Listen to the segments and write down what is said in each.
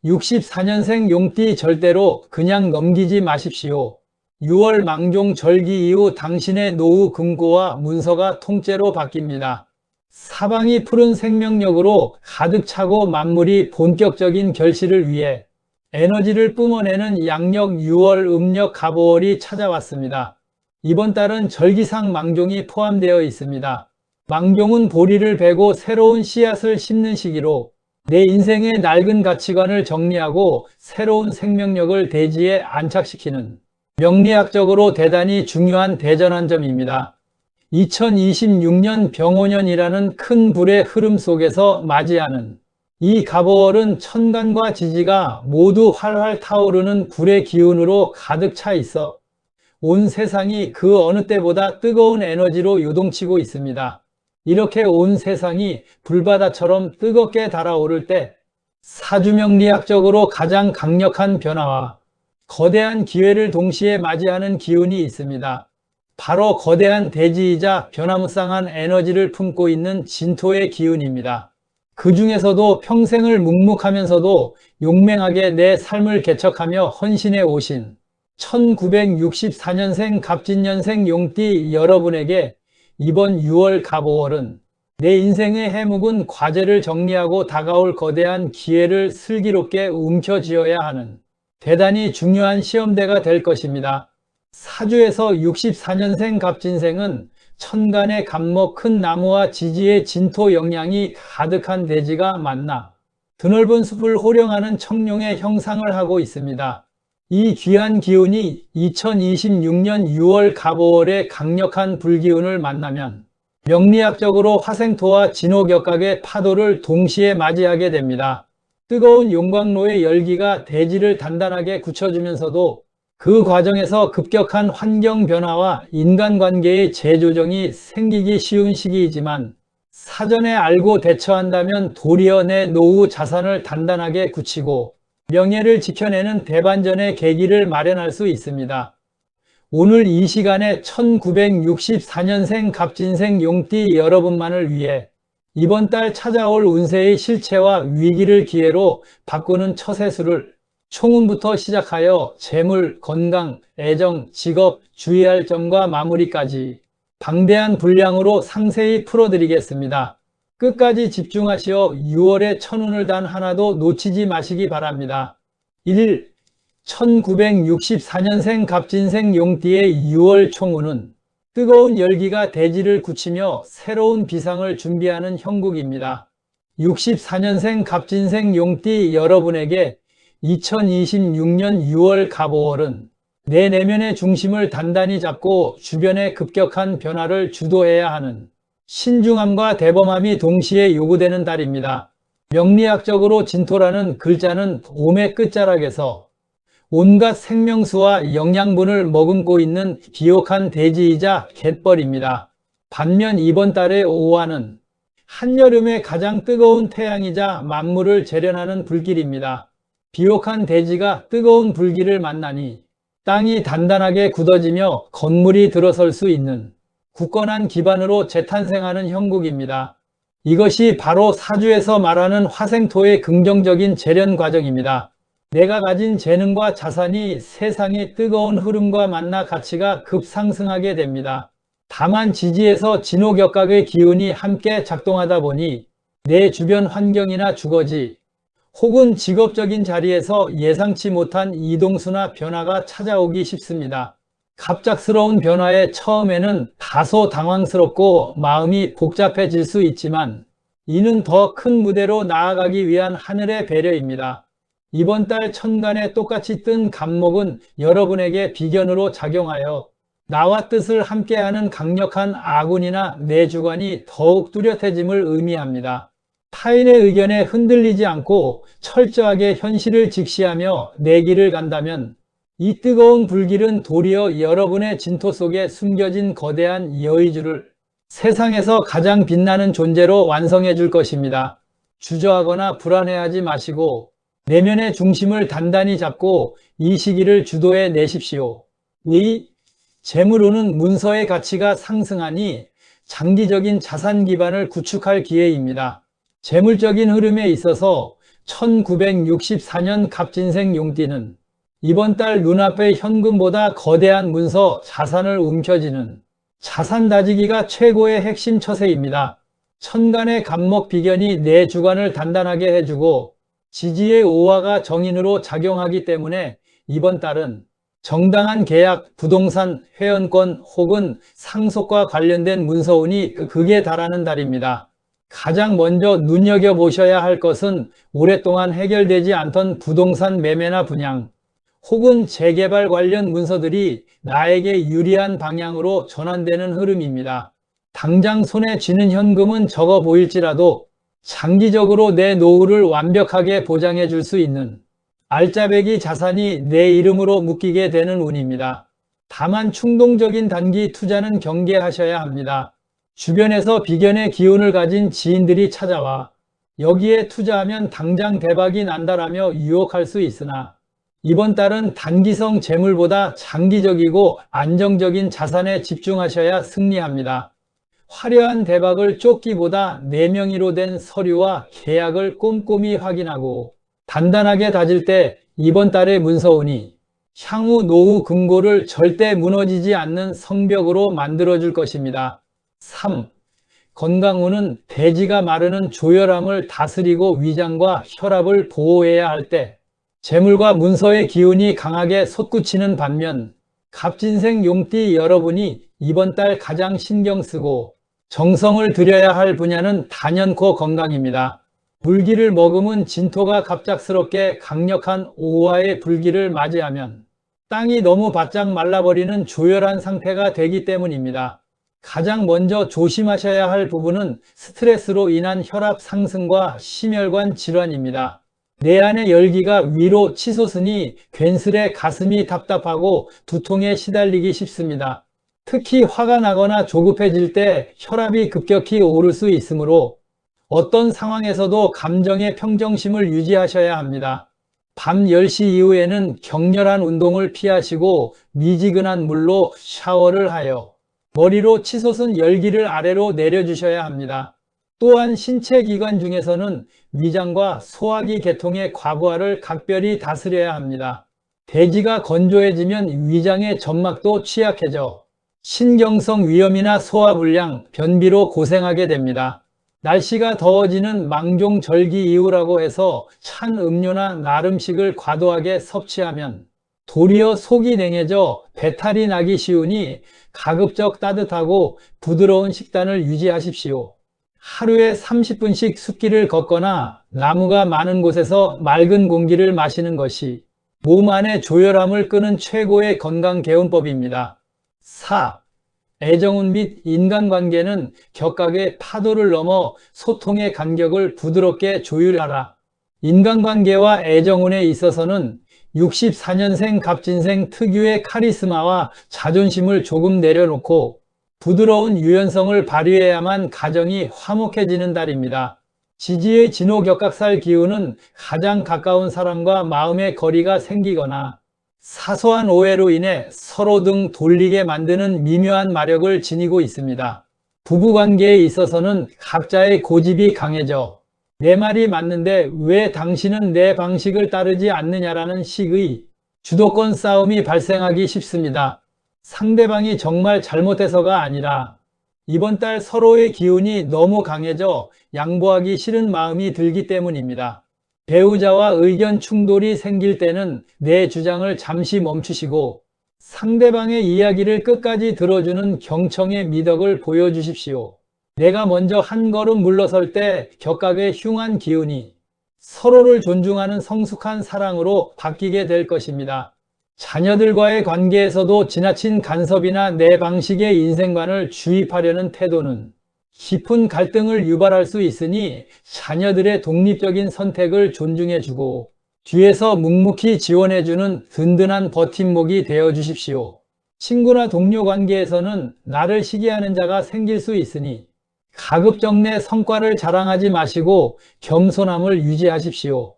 64년생 용띠 절대로 그냥 넘기지 마십시오. 6월 망종 절기 이후 당신의 노후 금고와 문서가 통째로 바뀝니다. 사방이 푸른 생명력으로 가득 차고 만물이 본격적인 결실을 위해 에너지를 뿜어내는 양력 6월 음력 갑오월이 찾아왔습니다. 이번 달은 절기상 망종이 포함되어 있습니다. 망종은 보리를 베고 새로운 씨앗을 심는 시기로 내 인생의 낡은 가치관을 정리하고 새로운 생명력을 대지에 안착시키는 명리학적으로 대단히 중요한 대전환점입니다. 2026년 병오년이라는 큰 불의 흐름 속에서 맞이하는 이 갑오월은 천간과 지지가 모두 활활 타오르는 불의 기운으로 가득 차 있어 온 세상이 그 어느 때보다 뜨거운 에너지로 요동치고 있습니다. 이렇게 온 세상이 불바다처럼 뜨겁게 달아오를 때 사주명리학적으로 가장 강력한 변화와 거대한 기회를 동시에 맞이하는 기운이 있습니다. 바로 거대한 대지이자 변화무쌍한 에너지를 품고 있는 진토의 기운입니다. 그 중에서도 평생을 묵묵하면서도 용맹하게 내 삶을 개척하며 헌신해 오신 1964년생 갑진년생 용띠 여러분에게 이번 6월 갑오월은 내 인생의 해묵은 과제를 정리하고 다가올 거대한 기회를 슬기롭게 움켜쥐어야 하는 대단히 중요한 시험대가 될 것입니다. 사주에서 64년생 갑진생은 천간의 갑목 큰 나무와 지지의 진토 영향이 가득한 대지가 만나 드넓은 숲을 호령하는 청룡의 형상을 하고 있습니다. 이 귀한 기운이 2026년 6월 갑오월의 강력한 불기운을 만나면 명리학적으로 화생토와 진호격각의 파도를 동시에 맞이하게 됩니다. 뜨거운 용광로의 열기가 대지를 단단하게 굳혀주면서도 그 과정에서 급격한 환경 변화와 인간관계의 재조정이 생기기 쉬운 시기이지만 사전에 알고 대처한다면 도리어 내 노후 자산을 단단하게 굳히고 명예를 지켜내는 대반전의 계기를 마련할 수 있습니다. 오늘 이 시간에 1964년생 갑진생 용띠 여러분만을 위해 이번 달 찾아올 운세의 실체와 위기를 기회로 바꾸는 처세술을 총운부터 시작하여 재물, 건강, 애정, 직업, 주의할 점과 마무리까지 방대한 분량으로 상세히 풀어드리겠습니다. 끝까지 집중하시어 6월의 천운을 단 하나도 놓치지 마시기 바랍니다. 1. 1964년생 갑진생 용띠의 6월 총운은 뜨거운 열기가 대지를 굳히며 새로운 비상을 준비하는 형국입니다. 64년생 갑진생 용띠 여러분에게 2026년 6월 갑오월은 내 내면의 중심을 단단히 잡고 주변의 급격한 변화를 주도해야 하는 신중함과 대범함이 동시에 요구되는 달입니다. 명리학적으로 진토라는 글자는 옴의 끝자락에서 온갖 생명수와 영양분을 머금고 있는 비옥한 대지이자 갯벌입니다. 반면 이번 달의 오화는 한여름의 가장 뜨거운 태양이자 만물을 재련하는 불길입니다. 비옥한 대지가 뜨거운 불길을 만나니 땅이 단단하게 굳어지며 건물이 들어설 수 있는 굳건한 기반으로 재탄생하는 형국입니다. 이것이 바로 사주에서 말하는 화생토의 긍정적인 재련 과정입니다. 내가 가진 재능과 자산이 세상의 뜨거운 흐름과 만나 가치가 급상승하게 됩니다. 다만 지지에서 진호격각의 기운이 함께 작동하다 보니 내 주변 환경이나 주거지 혹은 직업적인 자리에서 예상치 못한 이동수나 변화가 찾아오기 쉽습니다. 갑작스러운 변화에 처음에는 다소 당황스럽고 마음이 복잡해질 수 있지만 이는 더 큰 무대로 나아가기 위한 하늘의 배려입니다. 이번 달 천간에 똑같이 뜬 갑목은 여러분에게 비견으로 작용하여 나와 뜻을 함께하는 강력한 아군이나 내주관이 더욱 뚜렷해짐을 의미합니다. 타인의 의견에 흔들리지 않고 철저하게 현실을 직시하며 내 길을 간다면 이 뜨거운 불길은 도리어 여러분의 진토 속에 숨겨진 거대한 여의주를 세상에서 가장 빛나는 존재로 완성해 줄 것입니다. 주저하거나 불안해하지 마시고 내면의 중심을 단단히 잡고 이 시기를 주도해 내십시오. 2. 재물운은 문서의 가치가 상승하니 장기적인 자산 기반을 구축할 기회입니다. 재물적인 흐름에 있어서 1964년 갑진생 용띠는 이번 달 눈앞의 현금보다 거대한 문서, 자산을 움켜쥐는 자산 다지기가 최고의 핵심 처세입니다. 천간의 갑목 비견이 내 주관을 단단하게 해주고 지지의 오화가 정인으로 작용하기 때문에 이번 달은 정당한 계약, 부동산, 회원권 혹은 상속과 관련된 문서운이 극에 달하는 달입니다. 가장 먼저 눈여겨보셔야 할 것은 오랫동안 해결되지 않던 부동산 매매나 분양 혹은 재개발 관련 문서들이 나에게 유리한 방향으로 전환되는 흐름입니다. 당장 손에 쥐는 현금은 적어 보일지라도 장기적으로 내 노후를 완벽하게 보장해 줄 수 있는 알짜배기 자산이 내 이름으로 묶이게 되는 운입니다. 다만 충동적인 단기 투자는 경계하셔야 합니다. 주변에서 비견의 기운을 가진 지인들이 찾아와 여기에 투자하면 당장 대박이 난다라며 유혹할 수 있으나 이번 달은 단기성 재물보다 장기적이고 안정적인 자산에 집중하셔야 승리합니다. 화려한 대박을 쫓기보다 내 명의로 된 서류와 계약을 꼼꼼히 확인하고 단단하게 다질 때 이번 달의 문서운이 향후 노후 금고를 절대 무너지지 않는 성벽으로 만들어줄 것입니다. 3. 건강운은 대지가 마르는 조혈암을 다스리고 위장과 혈압을 보호해야 할 때 재물과 문서의 기운이 강하게 솟구치는 반면 갑진생 용띠 여러분이 이번 달 가장 신경 쓰고 정성을 들여야 할 분야는 단연코 건강입니다. 불기를 머금은 진토가 갑작스럽게 강력한 오화의 불기를 맞이하면 땅이 너무 바짝 말라버리는 조혈한 상태가 되기 때문입니다. 가장 먼저 조심하셔야 할 부분은 스트레스로 인한 혈압 상승과 심혈관 질환입니다. 내 안의 열기가 위로 치솟으니 괜스레 가슴이 답답하고 두통에 시달리기 쉽습니다. 특히 화가 나거나 조급해질 때 혈압이 급격히 오를 수 있으므로 어떤 상황에서도 감정의 평정심을 유지하셔야 합니다. 밤 10시 이후에는 격렬한 운동을 피하시고 미지근한 물로 샤워를 하여 머리로 치솟은 열기를 아래로 내려주셔야 합니다. 또한 신체 기관 중에서는 위장과 소화기 계통의 과부하를 각별히 다스려야 합니다. 대지가 건조해지면 위장의 점막도 취약해져 신경성 위염이나 소화불량, 변비로 고생하게 됩니다. 날씨가 더워지는 망종절기 이후라고 해서 찬 음료나 날 음식을 과도하게 섭취하면 도리어 속이 냉해져 배탈이 나기 쉬우니 가급적 따뜻하고 부드러운 식단을 유지하십시오. 하루에 30분씩 숲길을 걷거나 나무가 많은 곳에서 맑은 공기를 마시는 것이 몸 안의 조혈함을 끄는 최고의 건강 개운법입니다. 4. 애정운 및 인간관계는 격각의 파도를 넘어 소통의 간격을 부드럽게 조율하라. 인간관계와 애정운에 있어서는 64년생 갑진생 특유의 카리스마와 자존심을 조금 내려놓고 부드러운 유연성을 발휘해야만 가정이 화목해지는 달입니다. 지지의 진호격각살 기운은 가장 가까운 사람과 마음의 거리가 생기거나 사소한 오해로 인해 서로 등 돌리게 만드는 미묘한 마력을 지니고 있습니다. 부부관계에 있어서는 각자의 고집이 강해져 내 말이 맞는데 왜 당신은 내 방식을 따르지 않느냐라는 식의 주도권 싸움이 발생하기 쉽습니다. 상대방이 정말 잘못해서가 아니라 이번 달 서로의 기운이 너무 강해져 양보하기 싫은 마음이 들기 때문입니다. 배우자와 의견 충돌이 생길 때는 내 주장을 잠시 멈추시고 상대방의 이야기를 끝까지 들어주는 경청의 미덕을 보여주십시오. 내가 먼저 한 걸음 물러설 때 격각의 흉한 기운이 서로를 존중하는 성숙한 사랑으로 바뀌게 될 것입니다. 자녀들과의 관계에서도 지나친 간섭이나 내 방식의 인생관을 주입하려는 태도는 깊은 갈등을 유발할 수 있으니 자녀들의 독립적인 선택을 존중해주고 뒤에서 묵묵히 지원해주는 든든한 버팀목이 되어 주십시오. 친구나 동료 관계에서는 나를 시기하는 자가 생길 수 있으니 가급적 내 성과를 자랑하지 마시고 겸손함을 유지하십시오.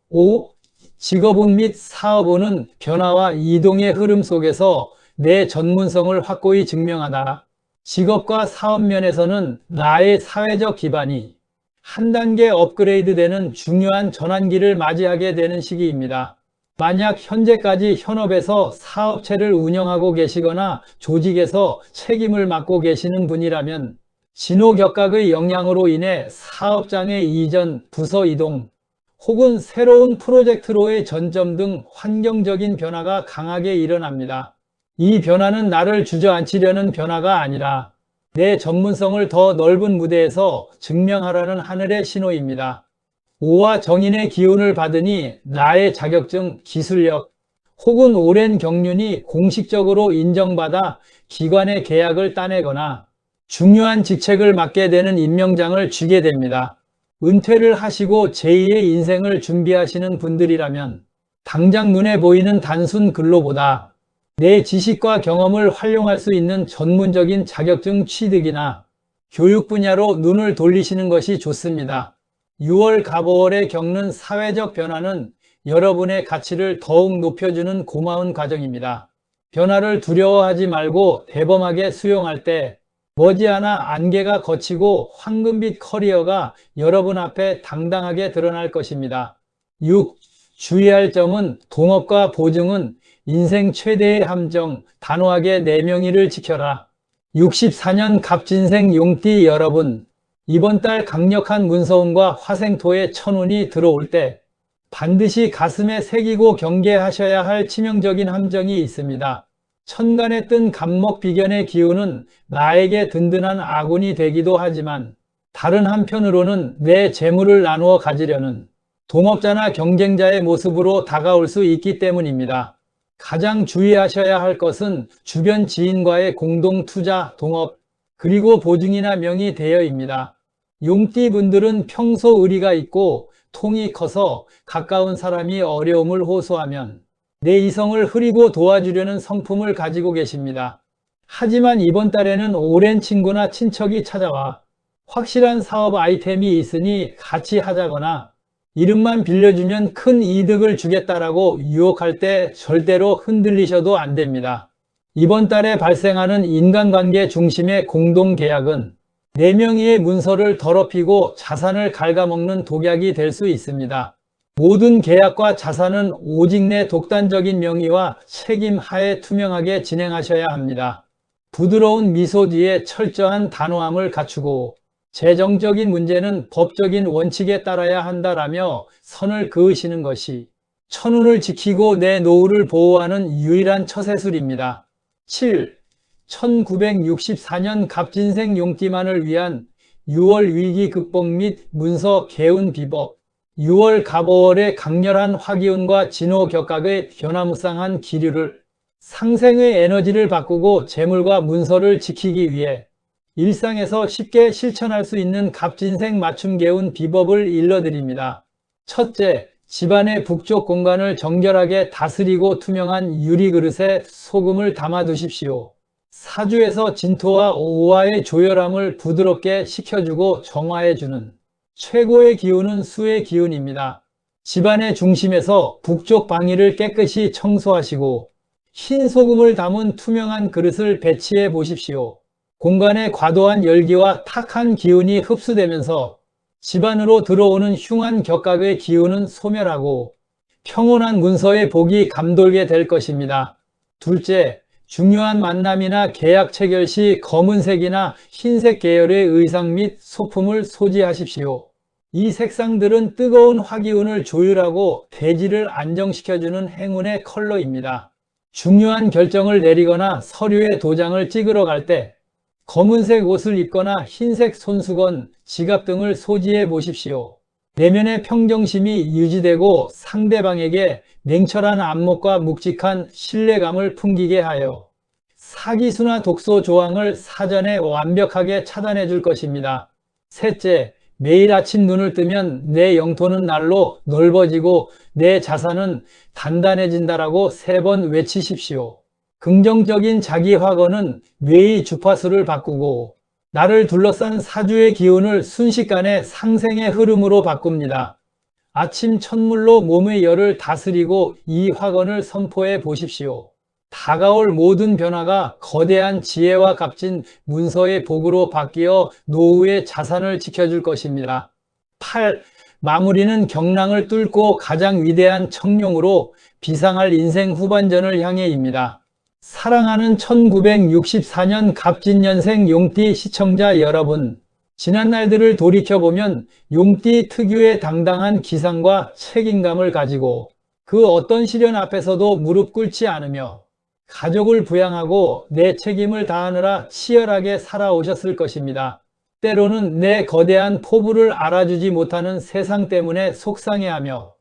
5. 직업운 및 사업운은 변화와 이동의 흐름 속에서 내 전문성을 확고히 증명하다. 직업과 사업 면에서는 나의 사회적 기반이 한 단계 업그레이드되는 중요한 전환기를 맞이하게 되는 시기입니다. 만약 현재까지 현업에서 사업체를 운영하고 계시거나 조직에서 책임을 맡고 계시는 분이라면 진호격각의 영향으로 인해 사업장의 이전, 부서 이동, 혹은 새로운 프로젝트로의 전점 등 환경적인 변화가 강하게 일어납니다. 이 변화는 나를 주저앉히려는 변화가 아니라 내 전문성을 더 넓은 무대에서 증명하라는 하늘의 신호입니다. 오와 정인의 기운을 받으니 나의 자격증, 기술력, 혹은 오랜 경륜이 공식적으로 인정받아 기관의 계약을 따내거나 중요한 직책을 맡게 되는 임명장을 쥐게 됩니다. 은퇴를 하시고 제2의 인생을 준비하시는 분들이라면 당장 눈에 보이는 단순 근로보다 내 지식과 경험을 활용할 수 있는 전문적인 자격증 취득이나 교육 분야로 눈을 돌리시는 것이 좋습니다. 6월 갑오월에 겪는 사회적 변화는 여러분의 가치를 더욱 높여주는 고마운 과정입니다. 변화를 두려워하지 말고 대범하게 수용할 때 머지않아 안개가 걷히고 황금빛 커리어가 여러분 앞에 당당하게 드러날 것입니다. 6. 주의할 점은 동업과 보증은 인생 최대의 함정, 단호하게 내 명의를 지켜라. 64년 갑진생 용띠 여러분, 이번 달 강력한 문서운과 화생토의 천운이 들어올 때 반드시 가슴에 새기고 경계하셔야 할 치명적인 함정이 있습니다. 천간에 뜬 갑목비견의 기운은 나에게 든든한 아군이 되기도 하지만 다른 한편으로는 내 재물을 나누어 가지려는 동업자나 경쟁자의 모습으로 다가올 수 있기 때문입니다. 가장 주의하셔야 할 것은 주변 지인과의 공동 투자, 동업, 그리고 보증이나 명의 대여입니다. 용띠 분들은 평소 의리가 있고 통이 커서 가까운 사람이 어려움을 호소하면 내 이성을 흐리고 도와주려는 성품을 가지고 계십니다. 하지만 이번 달에는 오랜 친구나 친척이 찾아와 확실한 사업 아이템이 있으니 같이 하자거나 이름만 빌려주면 큰 이득을 주겠다라고 유혹할 때 절대로 흔들리셔도 안 됩니다. 이번 달에 발생하는 인간관계 중심의 공동계약은 내 명의의 문서를 더럽히고 자산을 갉아먹는 독약이 될 수 있습니다. 모든 계약과 자산은 오직 내 독단적인 명의와 책임 하에 투명하게 진행하셔야 합니다. 부드러운 미소 뒤에 철저한 단호함을 갖추고 재정적인 문제는 법적인 원칙에 따라야 한다라며 선을 그으시는 것이 천운을 지키고 내 노후를 보호하는 유일한 처세술입니다. 7. 1964년 갑진생 용띠만을 위한 6월 위기 극복 및 문서 개운 비법. 6월 갑오월의 강렬한 화기운과 진호격각의 변화무쌍한 기류를 상생의 에너지를 바꾸고 재물과 문서를 지키기 위해 일상에서 쉽게 실천할 수 있는 갑진생 맞춤 개운 비법을 일러드립니다. 첫째, 집안의 북쪽 공간을 정결하게 다스리고 투명한 유리 그릇에 소금을 담아 두십시오. 사주에서 진토와 오화의 조열함을 부드럽게 식혀주고 정화해주는 최고의 기운은 수의 기운입니다. 집안의 중심에서 북쪽 방위를 깨끗이 청소하시고 흰 소금을 담은 투명한 그릇을 배치해 보십시오. 공간의 과도한 열기와 탁한 기운이 흡수되면서 집안으로 들어오는 흉한 격각의 기운은 소멸하고 평온한 문서의 복이 감돌게 될 것입니다. 둘째, 중요한 만남이나 계약 체결 시 검은색이나 흰색 계열의 의상 및 소품을 소지하십시오. 이 색상들은 뜨거운 화기운을 조율하고 대지를 안정시켜주는 행운의 컬러입니다. 중요한 결정을 내리거나 서류에 도장을 찍으러 갈 때 검은색 옷을 입거나 흰색 손수건, 지갑 등을 소지해 보십시오. 내면의 평정심이 유지되고 상대방에게 냉철한 안목과 묵직한 신뢰감을 풍기게 하여 사기수나 독소 조항을 사전에 완벽하게 차단해 줄 것입니다. 셋째, 매일 아침 눈을 뜨면 내 영토는 날로 넓어지고 내 자산은 단단해진다라고 3번 외치십시오. 긍정적인 자기 확언은 뇌의 주파수를 바꾸고 나를 둘러싼 사주의 기운을 순식간에 상생의 흐름으로 바꿉니다. 아침 첫물로 몸의 열을 다스리고 이 확언을 선포해 보십시오. 다가올 모든 변화가 거대한 지혜와 값진 문서의 복으로 바뀌어 노후의 자산을 지켜줄 것입니다. 8. 마무리는 경랑을 뚫고 가장 위대한 청룡으로 비상할 인생 후반전을 향해입니다. 사랑하는 1964년 갑진년생 용띠 시청자 여러분, 지난 날들을 돌이켜보면 용띠 특유의 당당한 기상과 책임감을 가지고 그 어떤 시련 앞에서도 무릎 꿇지 않으며 가족을 부양하고 내 책임을 다하느라 치열하게 살아오셨을 것입니다. 때로는 내 거대한 포부를 알아주지 못하는 세상 때문에 속상해하며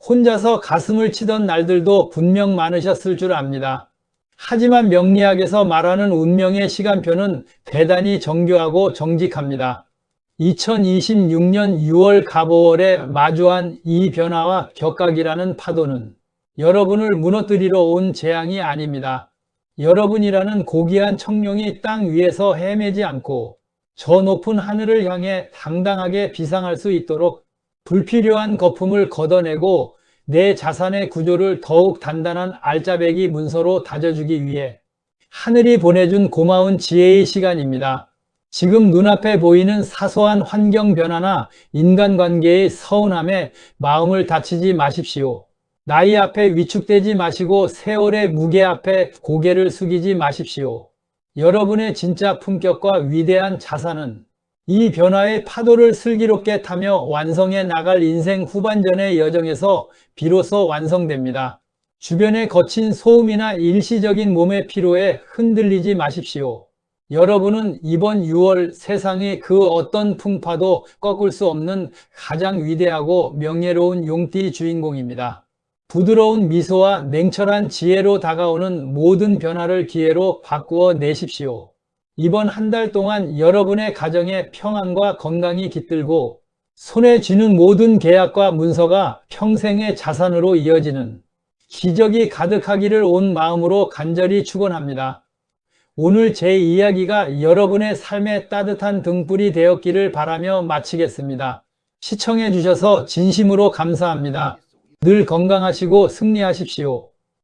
혼자서 가슴을 치던 날들도 분명 많으셨을 줄 압니다. 하지만 명리학에서 말하는 운명의 시간표는 대단히 정교하고 정직합니다. 2026년 6월 갑오월에 마주한 이 변화와 격각이라는 파도는 여러분을 무너뜨리러 온 재앙이 아닙니다. 여러분이라는 고귀한 청룡이 땅 위에서 헤매지 않고 저 높은 하늘을 향해 당당하게 비상할 수 있도록 불필요한 거품을 걷어내고 내 자산의 구조를 더욱 단단한 알짜배기 문서로 다져주기 위해 하늘이 보내준 고마운 지혜의 시간입니다. 지금 눈앞에 보이는 사소한 환경 변화나 인간관계의 서운함에 마음을 다치지 마십시오. 나이 앞에 위축되지 마시고 세월의 무게 앞에 고개를 숙이지 마십시오. 여러분의 진짜 품격과 위대한 자산은 이 변화의 파도를 슬기롭게 타며 완성해 나갈 인생 후반전의 여정에서 비로소 완성됩니다. 주변의 거친 소음이나 일시적인 몸의 피로에 흔들리지 마십시오. 여러분은 이번 6월 세상의 그 어떤 풍파도 꺾을 수 없는 가장 위대하고 명예로운 용띠 주인공입니다. 부드러운 미소와 냉철한 지혜로 다가오는 모든 변화를 기회로 바꾸어 내십시오. 이번 한 달 동안 여러분의 가정에 평안과 건강이 깃들고 손에 쥐는 모든 계약과 문서가 평생의 자산으로 이어지는 기적이 가득하기를 온 마음으로 간절히 축원합니다. 오늘 제 이야기가 여러분의 삶에 따뜻한 등불이 되었기를 바라며 마치겠습니다. 시청해 주셔서 진심으로 감사합니다. 늘 건강하시고 승리하십시오.